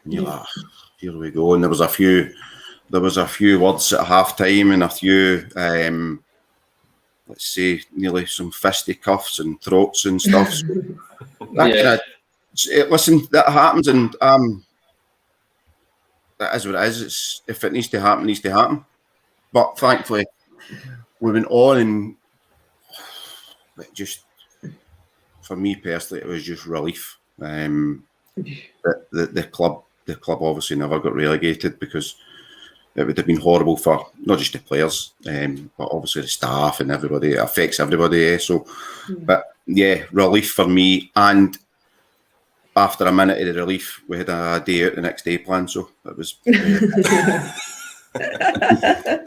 You're like, here we go. And there was a few words at half time and a few let's say nearly some fisticuffs and throats and stuff. Listen, that happens, and that is what it is. If it needs to happen, it needs to happen. But thankfully, we went on, and it just, for me personally, it was just relief. The club obviously never got relegated, because it would have been horrible for not just the players, but obviously the staff and everybody. It affects everybody. So, but yeah, relief for me. And after a minute of the relief, we had a day out the next day planned. So it was.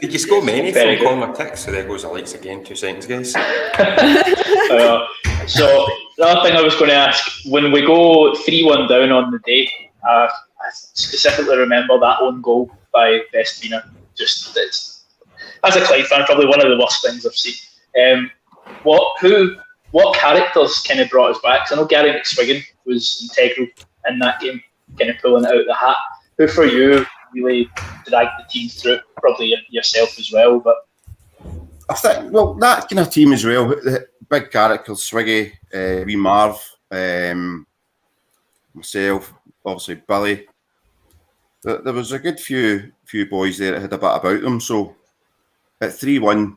Did you score many from corner kicks? So there goes Alex again. 2 seconds, guys. So the other thing I was going to ask, when we go 3-1 down on the day, I specifically remember that own goal by Vestina. Just as a Clyde fan, probably one of the worst things I've seen. What characters kind of brought us back? Because I know Gary McSwiggan was integral in that game, kind of pulling it out of the hat. Who for you really dragged the team through? Probably yourself as well, but I think, well, that kind of team as well. Big characters: Swiggy, wee Marv, myself, obviously Billy. There was a good few boys there that had a bit about them. So at 3-1,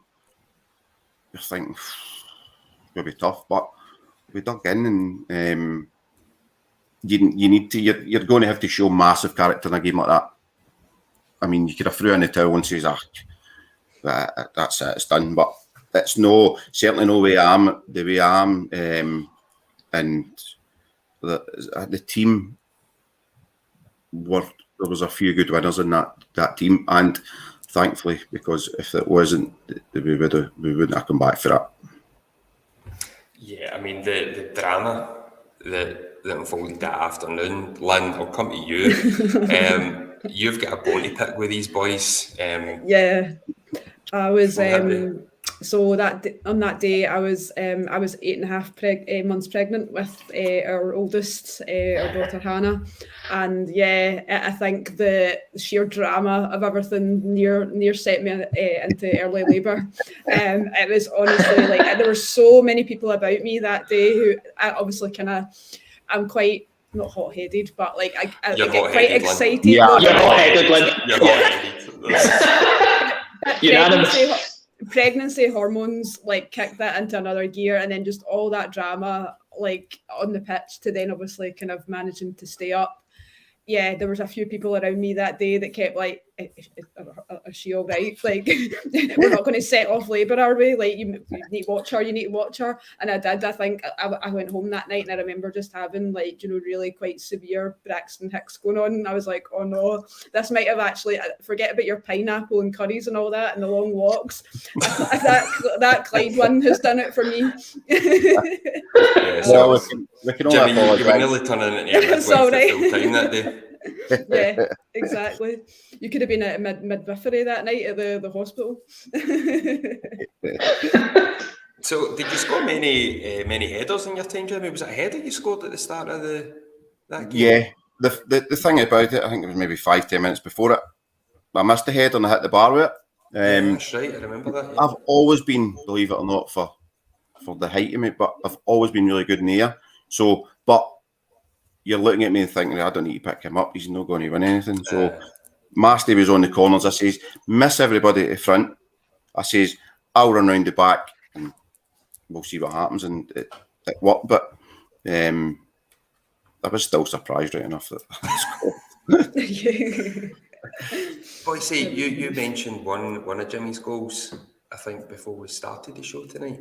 you're thinking it's going to be tough, but we dug in, and you need to. You're going to have to show massive character in a game like that. I mean, you could have threw in the towel and says, that's it, it's done. But it's certainly no way I am the way I am, and the team there was a few good winners in that team, and thankfully, because if it wasn't, we wouldn't have come back for that. Yeah, I mean the drama that unfolded that afternoon. Lynn, I'll come to you. You've got a bone to pick with these boys. Yeah, I was. So on that day, I was 8.5 months pregnant with our oldest, our daughter Hannah, and I think the sheer drama of everything near set me into early labour. It was honestly like there were so many people about me that day who I obviously I'm quite not hot-headed, but like I get quite excited. Yeah, you're hot-headed, Lynn. You're hot-headed. Unanimous. Pregnancy hormones like kicked that into another gear, and then just all that drama like on the pitch to then obviously kind of managing to stay up. Yeah, there was a few people around me that day that kept like, is she all right? Like, we're not going to set off labour, are we? Like, you need to watch her. And I did. I think I went home that night and I remember just having like, really quite severe Braxton Hicks going on. And I was like, oh no, this might have actually, forget about your pineapple and curries and all that and the long walks. that Clyde one has done it for me. So we can Jimmy, you were nearly turning into a midwife full time that day. Yeah, exactly. You could have been at midwifery that night at the hospital. So, did you score many headers in your time, Jimmy? Was it a header you scored at the start of that game? Yeah. The thing about it, I think it was maybe 5-10 minutes before it. I missed the header and I hit the bar with it. That's right. I remember that. Yeah. I've always been, believe it or not, for the height of me, but I've always been really good in the air. So, but you're looking at me and thinking, I don't need to pick him up. He's not going to win anything. So, Masty was on the corners. I says, miss everybody at the front. I says, I'll run round the back and we'll see what happens. And it worked. But I was still surprised right enough that I scored. Boise, you mentioned one of Jimmy's goals, I think, before we started the show tonight.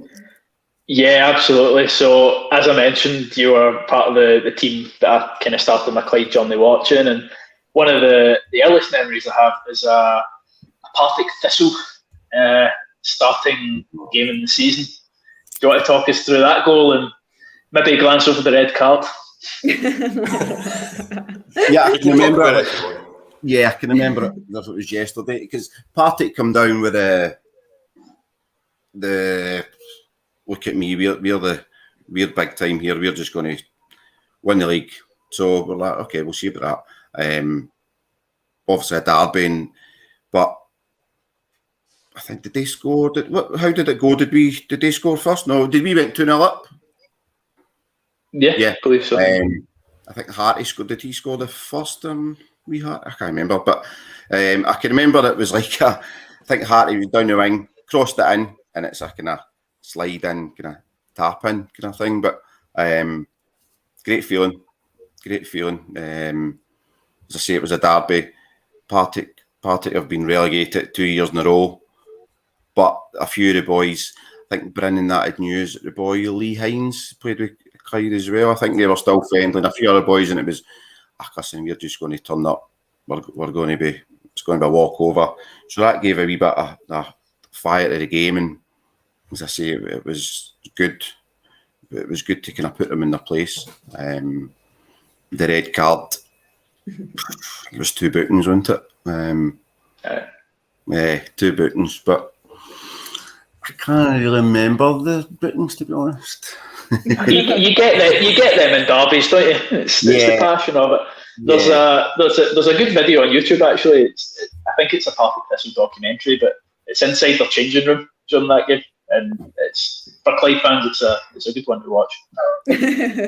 Yeah, absolutely. So, as I mentioned, you were part of the team that I kind of started my Clyde journey watching, and one of the earliest memories I have is a Partick Thistle starting game in the season. Do you want to talk us through that goal and maybe glance over the red card? Yeah, I can remember it. Yeah, I can remember it as if it was yesterday, because Partick come down with the look at me, we're big time here. We're just going to win the league. So we're like, okay, we'll see about that. Obviously a derby, but I think did they score? How did it go? Did they score first? No, did we went 2-0 up? Yeah, I believe so. I think Harty scored. Did he score the first? I can't remember, but I can remember it was like I think Harty was down the wing, crossed it in, and it's a kind of slide in, kind of tap in kind of thing. But great feeling. As I say, it was a derby. Partick have been relegated 2 years in a row, but a few of the boys, I think Brennan that had news that the boy Lee Hines played with Clyde as well. I think they were still friendly, and a few other boys, and it was, listen, we're just going to turn up. We're going to be, it's going to be a walkover. So that gave a wee bit of fire to the game, and as I say, it was good. It was good to kind of put them in their place. The red card, it was 2 bookings, wasn't it? Yeah, 2 bookings, but I can't really remember the bookings, to be honest. you get them in derbies, don't you? It's the passion of it. There's a good video on YouTube actually. I think it's a Partick Thistle documentary, but it's inside their changing room during that game, and it's for Clyde fans. It's a good one to watch.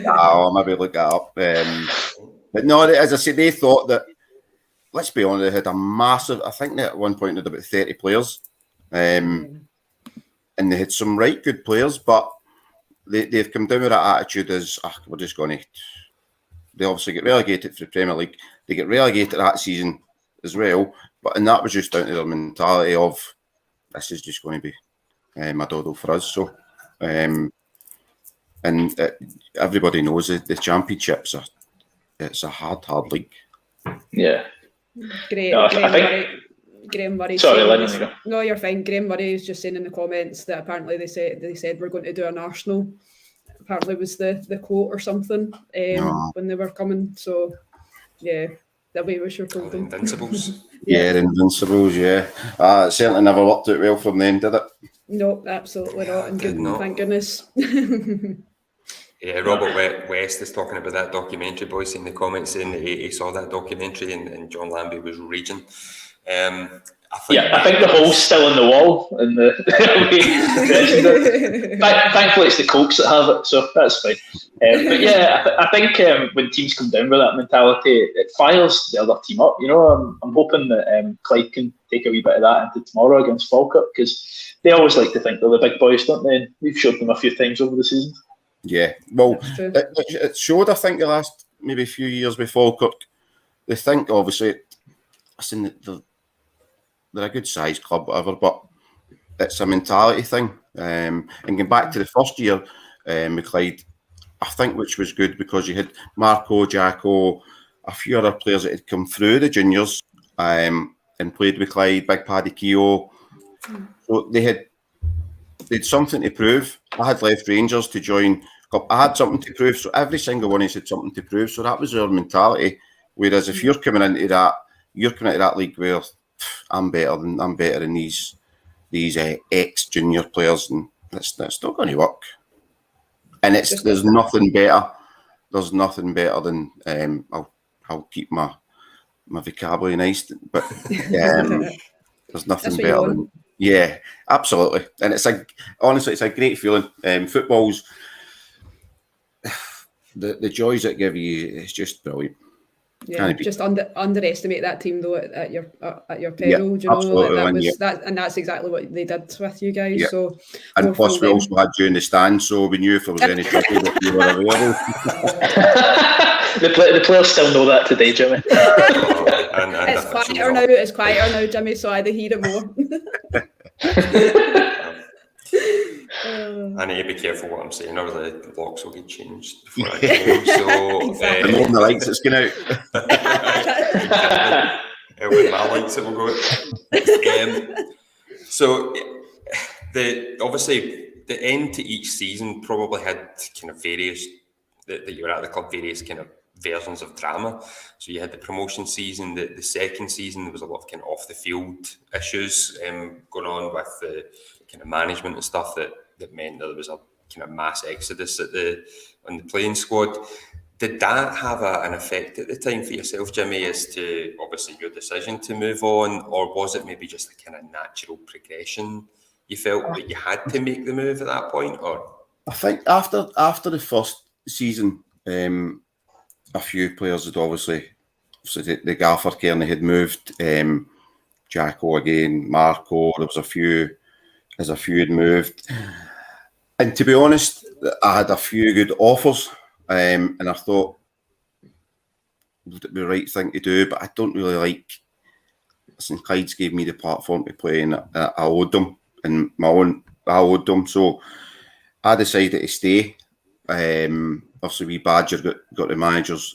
I'll maybe look that up. But no, as I said, they thought that. Let's be honest, they had a massive. I think they at one point had about 30 players, and they had some right good players, but they've come down with that attitude as we're just going to. They obviously get relegated for the Premier League. They get relegated that season as well, and that was just down to their mentality of this is just going to be a doddle for us. So, and everybody knows that the Championships it's a hard league. Yeah. Graham Murray. Sorry, Lynn. No, you're fine. Graham Murray is just saying in the comments that apparently they said we're going to do an Arsenal. Apparently was the quote or something when they were coming. So yeah, The way we sure Oh, told the them. Invincibles. Yeah, the Invincibles, yeah. It certainly never worked out well from them, did it? No, absolutely not. And did not. thank goodness. Yeah, Robert West is talking about that documentary, boys, in the comments saying that he saw that documentary and John Lambie was raging. I think the hole's still in the wall, and thankfully it's the Colts that have it, so that's fine. But yeah, I think when teams come down with that mentality, it fires the other team up. You know, I'm hoping that Clyde can take a wee bit of that into tomorrow against Falkirk, because they always like to think they're the big boys, don't they? And we've showed them a few times over the season. Yeah, well, it showed, I think, the last maybe few years with Falkirk. They think, obviously, they're a good sized club, whatever, but it's a mentality thing. And going back to the first year with Clyde, I think, which was good because you had Marco, Jacko, a few other players that had come through the juniors and played with Clyde, Big Paddy Keogh. So they had something to prove. I had left Rangers to join. I had something to prove. So every single one has had something to prove. So that was their mentality. Whereas if you're coming into that league where I'm better than these ex-junior players, and it's not going to work. And there's nothing better. There's nothing better than I'll keep my vocabulary nice, but there's nothing better than absolutely. And honestly, it's a great feeling. Football's the joys it give you is just brilliant. Yeah, just underestimate that team though at your peril. Do you know and that's exactly what they did with you guys. Yeah. So, and plus we also had you in the stand, so we knew if there was any trouble that you were available. The players still know that today, Jimmy. It's quieter now, Jimmy. So I hear it more. I need to be careful what I'm saying, or the locks will get changed before I go. So, the more the lights it's going out. With my lights it will go out. So, obviously the end to each season probably had kind of various that you were at the club, various kind of versions of drama. So you had the promotion season, the second season there was a lot of kind of off the field issues going on with the kind of management and stuff that meant that there was a kind of mass exodus on the playing squad. Did that have an effect at the time for yourself, Jimmy, as to obviously your decision to move on, or was it maybe just a kind of natural progression you felt that you had to make the move at that point? Or I think after the first season, a few players had obviously the gaffer Kearney had moved, Jacko again, Marco, there was a few had moved. And to be honest, I had a few good offers, and I thought would it be the right thing to do, but I don't really like. Listen, Clyde's gave me the platform to play, and I owed them, and I owed them, so I decided to stay. Obviously, wee Badger got the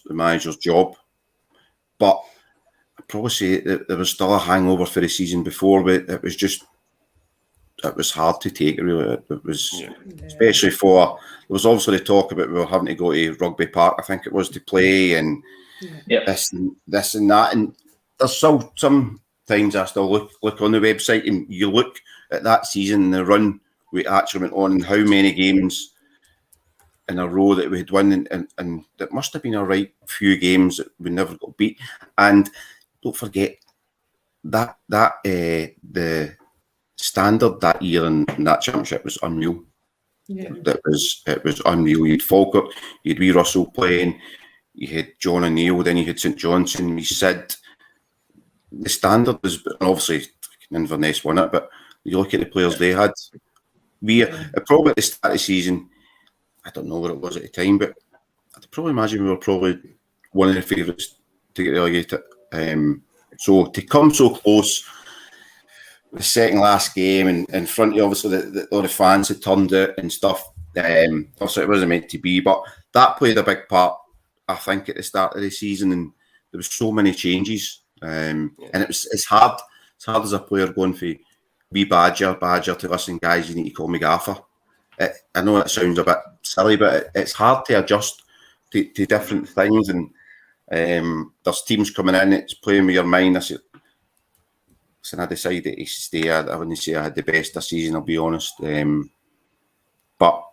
manager's job, but I'd probably say that there was still a hangover for the season before, but it was hard to take. Really, it was especially there was obviously the talk about we were having to go to Rugby Park, I think it was, to play, and this and that. And there's still sometimes I still look on the website and you look at that season, the run we actually went on, and how many games in a row that we had won, and it must have been a right few games that we never got beat. And don't forget that the standard that year in that championship was unreal. Yeah. It was unreal. You had Falkirk, you had wee Russell playing, you had John O'Neill, then you had St Johnson, we Sid. The standard was, and obviously Inverness won it, but you look at the players they had. Probably at the start of the season, I don't know what it was at the time, but I'd probably imagine we were probably one of the favourites to get relegated. So to come so close, the second last game, and in front of you, obviously all the fans had turned out and stuff. Obviously it wasn't meant to be, but that played a big part, I think, at the start of the season, and there was so many changes, and it's hard as a player going for wee Badger to listen, guys, you need to call me gaffer. I know it sounds a bit silly, but it's hard to adjust to different things, and There's teams coming in, it's playing with your mind. I decided to stay. I wouldn't say I had the best of season, I'll be honest. But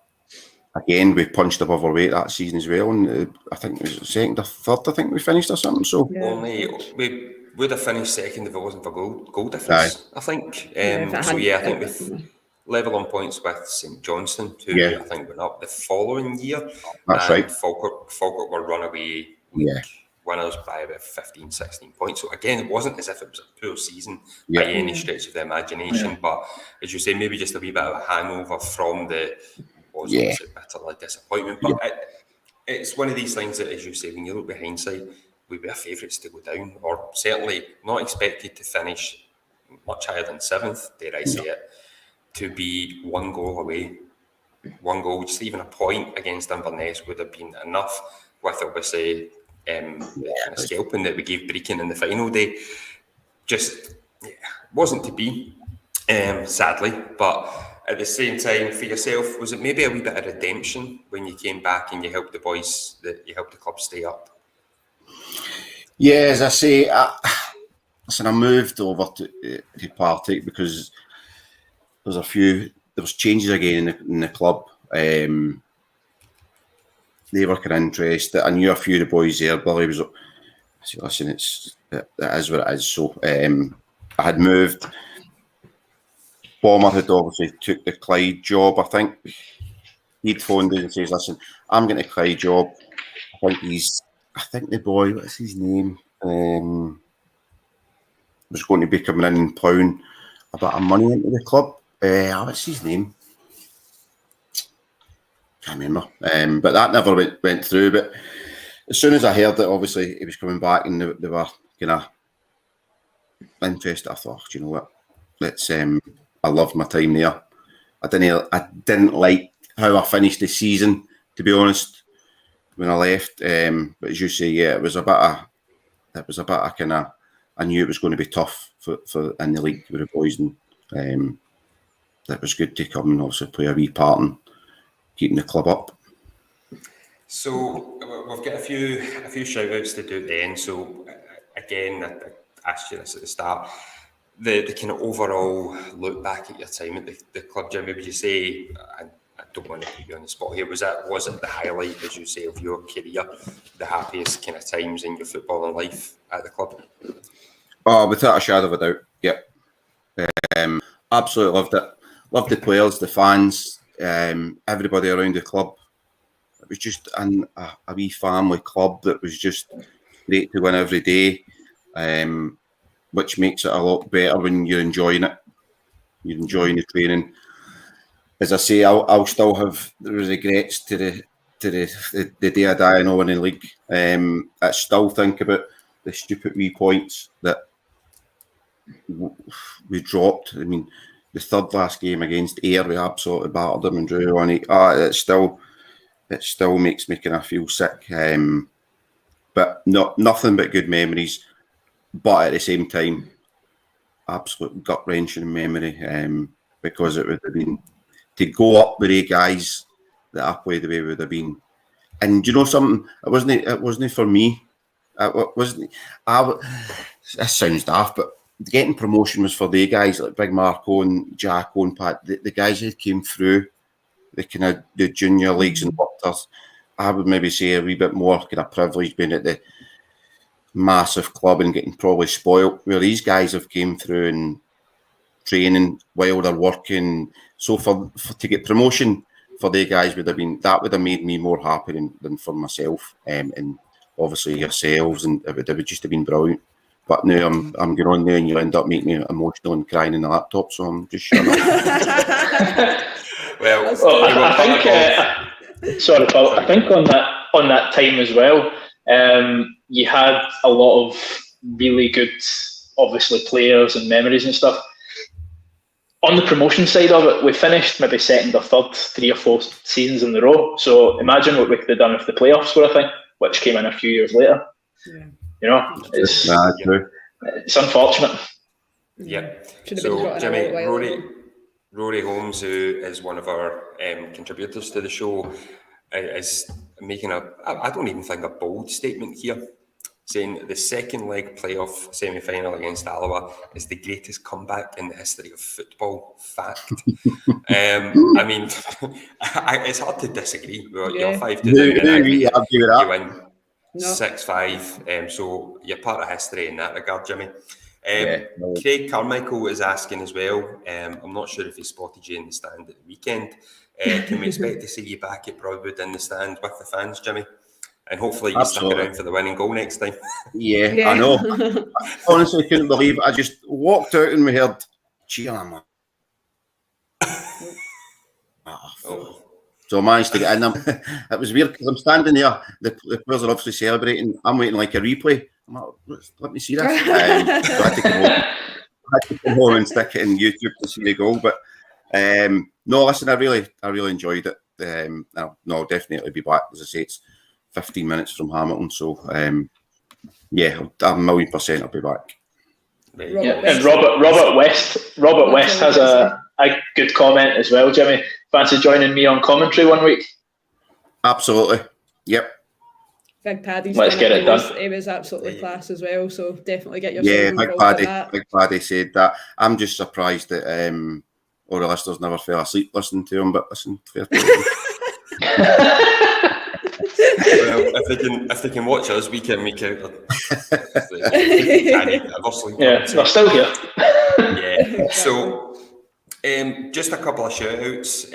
again, we punched above our weight that season as well. And I think it was second or third, I think we finished or something. So only we would have finished second if it wasn't for goal difference, I think. I think we've level on points with St Johnstone, who I think went up the following year. That's right. Falkirk were runaway winners by about 15, 16 points. So again, it wasn't as if it was a poor season by any stretch of the imagination. But as you say, maybe just a wee bit of a hangover from the bitter disappointment. But it's one of these things that, as you say, when you look behind hindsight, we were favourites to go down, or certainly not expected to finish much higher than 7th, dare I say it, to be 1 goal away. 1 goal, just even a point against Inverness would have been enough, with obviously the kind of scalping that we gave Brecon in the final day. Just wasn't to be, sadly. But at the same time, for yourself, was it maybe a wee bit of redemption when you came back and you helped the boys, that you helped the club stay up? Yeah, as I say, I moved over to Partick because there was changes again in the club. They were kind of interested. I knew a few of the boys there. Billy was, I said, listen, it is what it is. So I had moved. Bomber had obviously took the Clyde job, I think. He'd phoned in and says, listen, I'm getting a Clyde job. I think the boy, what's his name? Was going to be coming in and plowing a bit of money into the club. What's his name? Can't remember. But that never went through. But as soon as I heard that, obviously, he was coming back and they were kind of interested, I thought, you know what? I loved my time there. I didn't like how I finished the season, to be honest, when I left. But as you say, it was a bit of kind of, I knew it was going to be tough for in the league with the boys, and it was good to come and also play a wee part in keeping the club up. So we've got a few shout outs to do at the end. So again, I asked you this at the start. The kind of overall look back at your time at the club, Jimmy, would you say, I don't want to put you on the spot here, was it the highlight, as you say, of your career, the happiest kind of times in your footballing life at the club? Oh, without a shadow of a doubt, yep. Absolutely loved it. Loved the players, the fans, everybody around the club. It was just a wee family club that was just great to win every day, which makes it a lot better when you're enjoying it. You're enjoying the training. As I say, I'll still have the regrets to the day I die in winning league. I still think about the stupid wee points that we dropped. I mean, the third last game against Ayr, we absolutely battered them and drew on it. It still makes me kind of feel sick. But nothing but good memories. But at the same time, absolute gut wrenching memory. Because it would have been to go up with the guys that I played away would have been. And you know something? It wasn't for me. This sounds daft, but getting promotion was for the guys like Big Marco and Jacko and Pat, the guys who came through the kind of the junior leagues and worked us. I would maybe say a wee bit more kind of privileged being at the massive club and getting probably spoilt, where these guys have came through and training while they're working. So for to get promotion for the guys would have made me more happy than for myself, and obviously yourselves, and it would just have been brilliant. But now I'm going on there and you end up making me emotional and crying in the laptop, so I'm just shutting up. Sorry, Paul. I think on that time as well, you had a lot of really good, obviously, players and memories and stuff. On the promotion side of it, we finished maybe second or third 3 or 4 seasons in a row. So imagine what we could have done if the playoffs were a thing, which came in a few years later. Yeah. You know, it's unfortunate. Yeah. So, Jimmy, Rory Holmes, who is one of our contributors to the show, is making I don't even think a bold statement here. saying the second leg playoff semi-final against Alloa is the greatest comeback in the history of football. Fact. I mean, it's hard to disagree. You're 5-2 down, you win 6-5. So you're part of history in that regard, Jimmy. Craig Carmichael is asking as well. I'm not sure if he spotted you in the stand at the weekend. Can we expect to see you back at Broadwood in the stand with the fans, Jimmy? And hopefully you stick around for the winning goal next time. Yeah, I know. I honestly couldn't believe it. I just walked out and we heard cheering. I'm like, So I managed to get in them. It was weird because I'm standing there. The players are obviously celebrating. I'm waiting like a replay. I'm like, let me see this. So I had to come home and stick it in YouTube to see the goal. But no, listen, I really enjoyed it. I'll definitely be back. As I say, it's 15 minutes from Hamilton, so yeah, a million % I'll be back. And Robert West has a good comment as well. Jimmy, fancy joining me on commentary one week? Absolutely. Yep. Big Paddy's Let's get it done. It was absolutely class as well, so definitely get your Big Paddy said that. I'm just surprised that all the listeners never fell asleep listening to him, but listen, fair play. Well, if they can watch us, we can make out. Yeah, they're still here. Yeah. So, just a couple of shout outs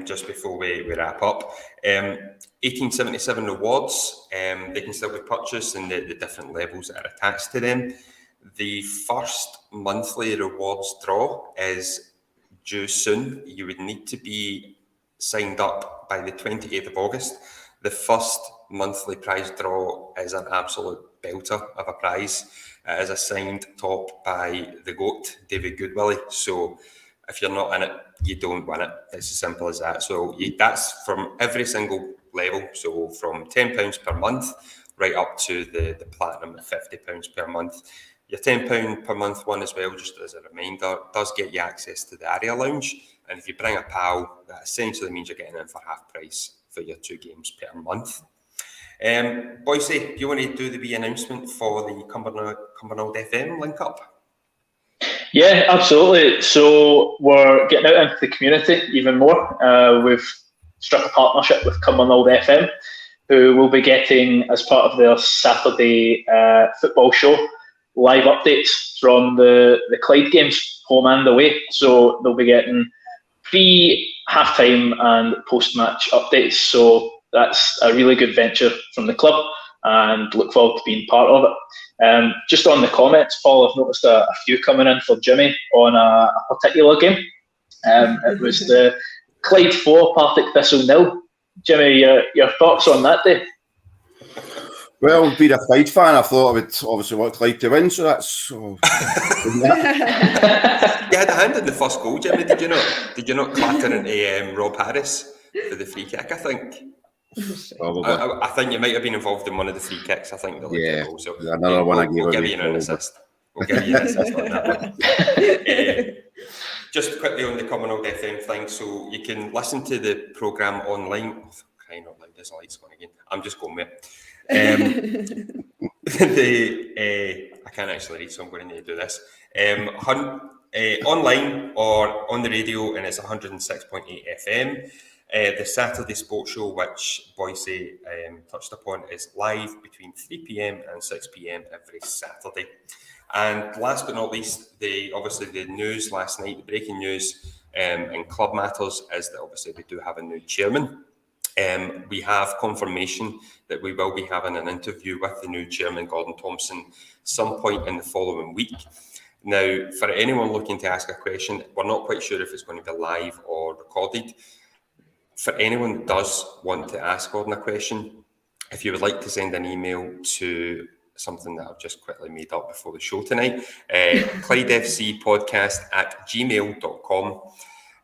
just before we wrap up. 1877 rewards, they can still be purchased in the different levels that are attached to them. The first monthly rewards draw is due soon. You would need to be signed up by the 28th of August. The first monthly prize draw is an absolute belter of a prize. It is a signed top by the GOAT, David Goodwillie. So if you're not in it, you don't win it. It's as simple as that. So that's from every single level. So from £10 per month right up to the platinum at £50 per month. Your £10 per month one as well, just as a reminder, does get you access to the Area Lounge. And if you bring a pal, that essentially means you're getting in for half price for your 2 games per month. Boycey, do you want to do the wee announcement for the Cumbernauld FM link up? Yeah, absolutely. So we're getting out into the community even more. We've struck a partnership with Cumbernauld FM, who will be getting, as part of their Saturday football show, live updates from the Clyde games, home and away. So they'll be getting pre-halftime and post-match updates. So that's a really good venture from the club and look forward to being part of it. Just on the comments, Paul, I've noticed a few coming in for Jimmy on a particular game. It was the Clyde 4, Partick Thistle 0. Jimmy, your thoughts on that day? Well, being a Clyde fan, I thought I would obviously want Clyde to win, so that's... You had a hand in the first goal, Jimmy, did you not? Did you not clatter into Rob Harris for the free kick, I think? Probably. I think you might have been involved in one of the free kicks, I think. Yeah, goal, so another one I gave we'll give you an assist. We'll give you an assist on that one. Just quickly on the Cumbernauld FM thing, so you can listen to the programme online. Oh, crying out loud, there's a light's going again. I'm just going with it. I can't actually read, so I'm going to need to do this. Online or on the radio, and it's 106.8 FM. The Saturday Sports Show, which Boycey touched upon, is live between 3 p.m. and 6 p.m. every Saturday. And last but not least, the news last night, the breaking news in Club Matters is that obviously we do have a new chairman. We have confirmation that we will be having an interview with the new chairman, Gordon Thompson, some point in the following week. Now, for anyone looking to ask a question, we're not quite sure if it's going to be live or recorded. For anyone that does want to ask Gordon a question, if you would like to send an email to something that I've just quickly made up before the show tonight, Clyde FC Podcast at gmail.com.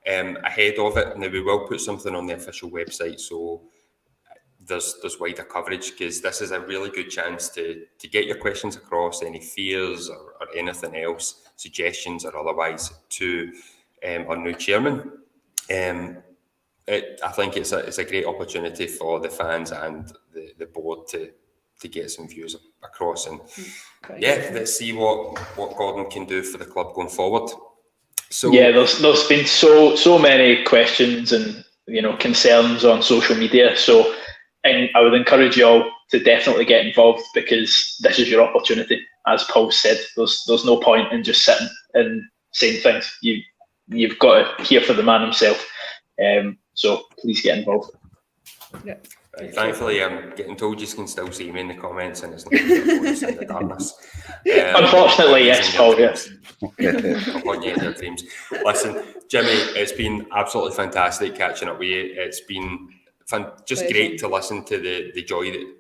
Ahead of it, now we will put something on the official website, so there's wider coverage, because this is a really good chance to get your questions across, any fears or anything else, suggestions or otherwise, to our new chairman. I think it's a great opportunity for the fans and the board to get some views across. And let's see what Gordon can do for the club going forward. So there's been so many questions and concerns on social media. So, and I would encourage you all to definitely get involved, because this is your opportunity. As Paul said, there's no point in just sitting and saying things. You've got to hear for the man himself. So please get involved. Yeah. Thankfully, I'm getting told you can still see me in the comments, and it's not in the darkness. Unfortunately, yes, Paul. Yes. Upon you in your dreams. Listen, Jimmy, it's been absolutely fantastic catching up with you. It's been just great to listen to the joy that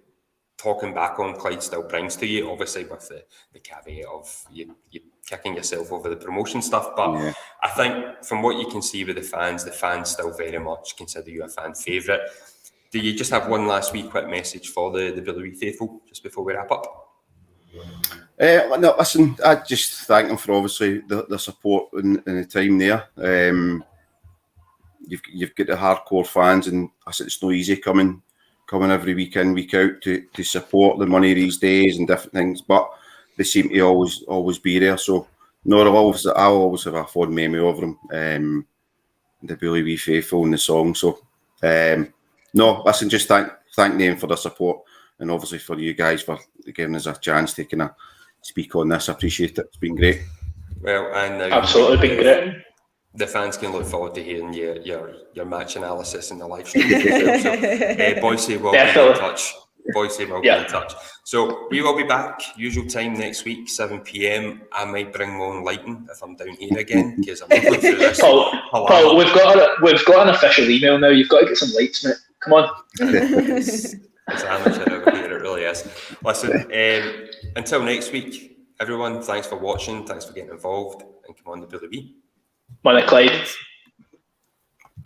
talking back on Clyde still brings to you. Obviously, with the caveat of you kicking yourself over the promotion stuff, but I think from what you can see with the fans still very much consider you a fan favourite. Do you just have one last wee quick message for the Billericay faithful just before we wrap up? No, listen, I just thank them for obviously the support in the time there. You've got the hardcore fans, and I said it's no easy coming every week in, week out to support the money these days and different things, but they seem to always be there. So no, I'll always have a fond memory of them. The Billericay faithful and the song. So no, listen, just thank them for the support, and obviously for you guys for giving us a chance to kind of speak on this. I appreciate it. It's been great. Well, and absolutely been great. The fans can look forward to hearing your match analysis in the live stream. So, Boise will be in touch. Boise will be in touch. So we will be back, usual time next week, 7 p.m. I might bring my own lighting if I'm down here again, because I'm not going through this. Paul, we've got an official email now. You've got to get some lights, mate. Come on. It's amateur over here, it really is. Listen, until next week, everyone, thanks for watching, thanks for getting involved, and come on to Billericay. Clyde.